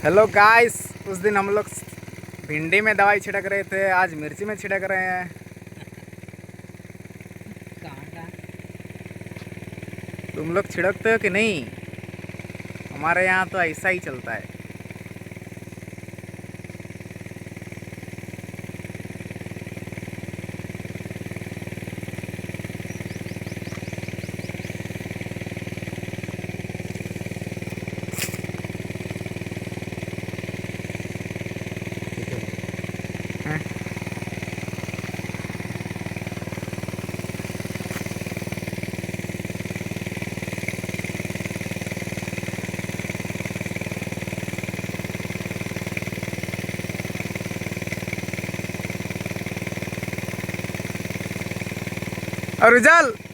Hello guys, उस दिन हम लोग भिंडी में दवाई छिड़क रहे थे, आज मिर्ची में छिड़क रहे हैं। तुम लोग छिड़कते हो कि नहीं? हमारे यहाँ तो ऐसा ही चलता है। और रिजल्ट